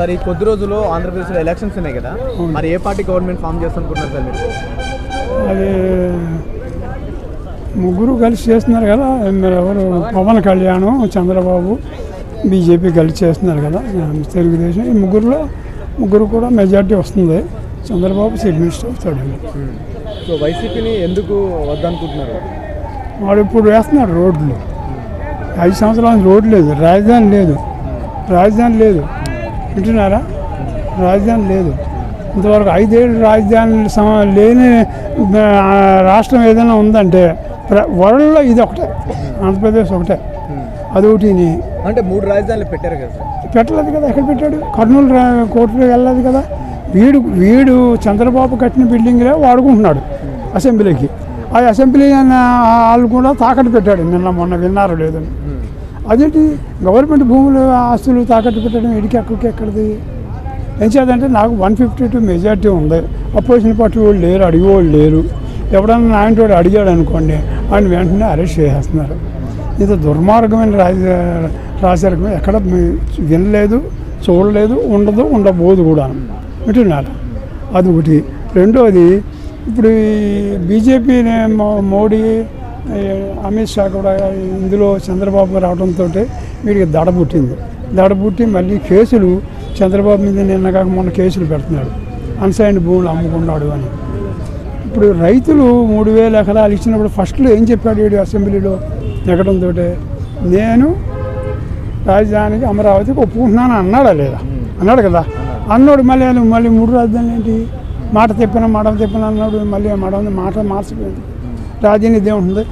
Sir ఈ కొద్ది రోజుల్లో ఆంధ్రప్రదేశ్లో ఎలక్షన్స్ ఉన్నాయి కదా, మరి ఏ పార్టీ గవర్నమెంట్ ఫామ్ చేస్తానుకుంటున్నారు సార్ మీరు? అది ముగ్గురు కలిసి చేస్తున్నారు కదా, ఎవరు పవన్ కళ్యాణ్, చంద్రబాబు, బీజేపీ కలిసి చేస్తున్నారు కదా తెలుగుదేశం. ఈ ముగ్గురు కూడా మెజార్టీ వస్తుంది. చంద్రబాబు చీఫ్ మినిస్టర్ అవుతాడండి. సో వైసీపీని ఎందుకు వద్దనుకుంటున్నారు? వాడు ఇప్పుడు వేస్తున్నాడు రోడ్లు. 5 సంవత్సరాల రోడ్డు లేదు, రాజధాని లేదు వింటున్నారా? రాజధాని లేదు. ఇంతవరకు 5 ఏళ్ళు రాజధాని లేని రాష్ట్రం ఏదైనా ఉందంటే వరల్డ్లో ఇది ఒకటే, ఆంధ్రప్రదేశ్ ఒకటే. అదొకటి. అంటే 3 రాజధానులు పెట్టారు కదా సార్? పెట్టలేదు కదా. ఎక్కడ పెట్టాడు? కర్నూలు కోర్టులో వెళ్ళలేదు కదా. వీడు చంద్రబాబు కట్టిన బిల్డింగ్లే వాడుకుంటున్నాడు అసెంబ్లీకి. ఆ అసెంబ్లీ వాళ్ళు కూడా తాకట్టు పెట్టాడు మొన్న విన్నారు లేదని. అదేంటి గవర్నమెంట్ భూములు ఆస్తులు తాకట్టు పెట్టడం ఎక్కడిది? ఏం చేద్దంటే నాకు 152 మెజార్టీ ఉంది. అపోజిషన్ పార్టీ వాళ్ళు లేరు, అడిగేవాళ్ళు లేరు. ఎవడన్నా నాయనతోడు అడిగాడు అనుకోండి, ఆయన వెంటనే అరెస్ట్ చేసేస్తున్నారు. ఇంత దుర్మార్గమైన రాజకీయం ఎక్కడ వినలేదు, చూడలేదు, ఉండబోదు కూడా వింటున్నారు. అది ఒకటి. రెండోది, ఇప్పుడు బీజేపీ మోడీ, అమిత్ షా కూడా ఇందులో చంద్రబాబు రావడంతో వీడికి దడ పుట్టి మళ్ళీ కేసులు చంద్రబాబు మీద నిన్నగాక మొన్న కేసులు పెడుతున్నాడు. అన్సైన్డ్ భూములు అమ్ముకున్నాడు అని. ఇప్పుడు రైతులు 3,000 ఎకరాలు ఇచ్చినప్పుడు ఫస్ట్లో ఏం చెప్పాడు వీడు అసెంబ్లీలో ఎక్కడంతో? నేను రాజధానికి అమరావతికి ఒప్పుకుంటున్నాను అన్నాడు కదా. అన్నాడు. మళ్ళీ 3 రాజధానులు ఏంటి? మాట తిప్పిన అన్నాడు. మళ్ళీ మాట మార్చిపోయింది. రాజధాని ఇదే ఉంటుంది.